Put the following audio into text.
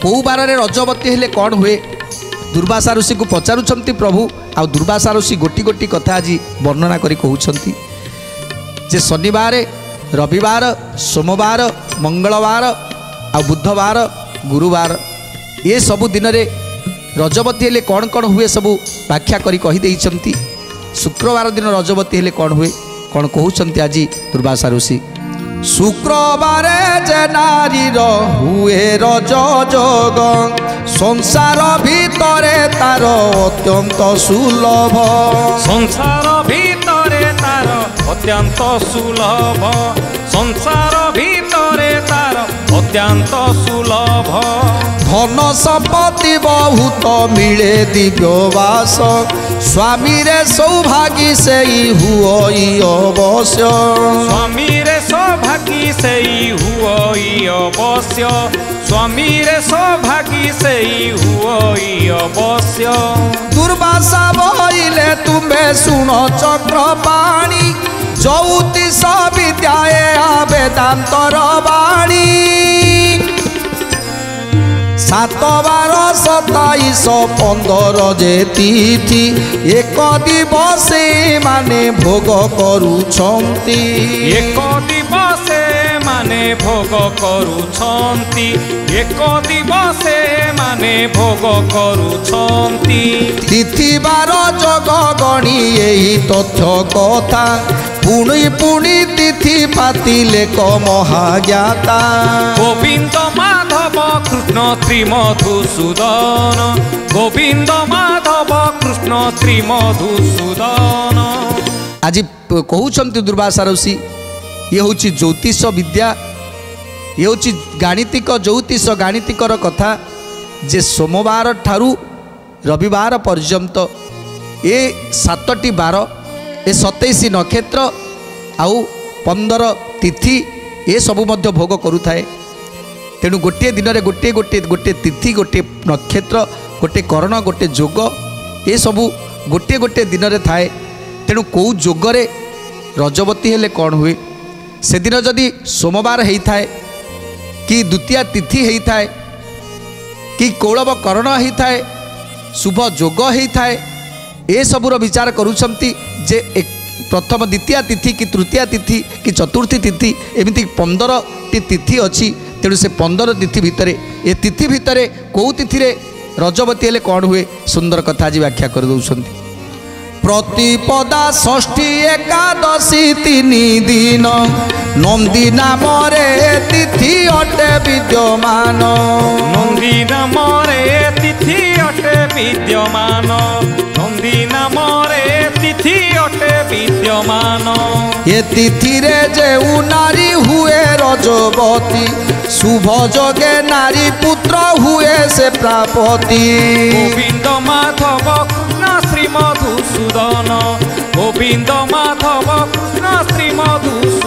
कौ बार रजवती हेले कौन हुए दुर्वासा ऋषि को पचारुंट प्रभु आ दुर्वासा ऋषि गोटी गोटी कथा आज वर्णना करी कहउछंती जे शनिवार रविवार सोमवार मंगलवार आ बुधवार गुरुवार ये सबु दिन रे रजवती हेले कौन कौन हुए सबु व्याख्या करी कही देइछंती। शुक्रवार दिन रजवती हेले कौन हुए कौन कहउछंती आज दुर्वासा ऋषि शुक्रवार जे नारी हुए रज जोग संसार भितरे तार अत्यंत सुलभ संसार भितरे तार अत्यंत सुलभ संसार भितरे तार अत्यंत सुलभ धन संपत्ति बहुत मिले दिव्यवास स्वामी रे सौभागी से हुई अवश्य स्वामी रे सौभागी से हुई अवश्य स्वामी रे सौभागी से हुई अवश्य। दुर्वासा बोले तुम्हें सुनो चक्रपाणी ज्योतिष विद्याए वेदांतर वाणी 7 12 27 15 जे तिथि एक दिवसे माने भोग करुछंती एक दिवसे माने भोग करुछंती एक दिवसे माने भोग करुछंती। तिथि बार जग गणी यही तथ्य कथा पुणी पुणी तिथि पातिले क महाज्ञाता गोविंद माधव कृष्ण श्री मधुसूदन गोविंद माधव कृष्ण श्री मधुसूदन। आज कहउछंती दुर्वासा ऋषि ये हूँ ज्योतिष विद्या ये हूँ गाणितिक ज्योतिष गाणितिकर कथा जे सोमवार ठारू रविवार पर्यंत ए 7टी बार ए 27 नक्षत्र आउ 15 तिथि ये सबू मध्य भोग करुए तेणु गोटे दिन में गोटे गोटे गोटे तिथि गोटे नक्षत्र गोटे करण गोटे जोग ये सबू गोटे गोटे दिन में थाए तेणु कौ जोगरे रजवती हेले कौन हुए से दिन जदि सोमवार होता है कि द्वितीय तिथि होता है कि कौलव करण होता है शुभ जोग होता है ये सबूर विचार करुछंती जे एक प्रथम द्वितीय तिथि कि तृतीय तिथि कि चतुर्थी तिथि एमती 15टी तिथि अच्छी तेणु से 15 तिथि भितर ये तिथि भितर कौ तिथि रे रजवती हेले कौन हुए सुंदर कथा आज व्याख्या कर दउछंती। प्रतिपदा षष्ठी एकादशी 3 दिन नंदी नाम तिथि अटे विद्यमान नंदी नाम तिथि अटे विद्यमान नंदी नाम तिथि अटे विद्यमान। ये तिथि रे जे नारी हुए रजवती शुभ जोगे नारी पुत्र हुए से प्रापति गोविंद माधव कृष्ण श्री मधुसूदन गोविंद माधव कृष्ण श्री मधुसूदन।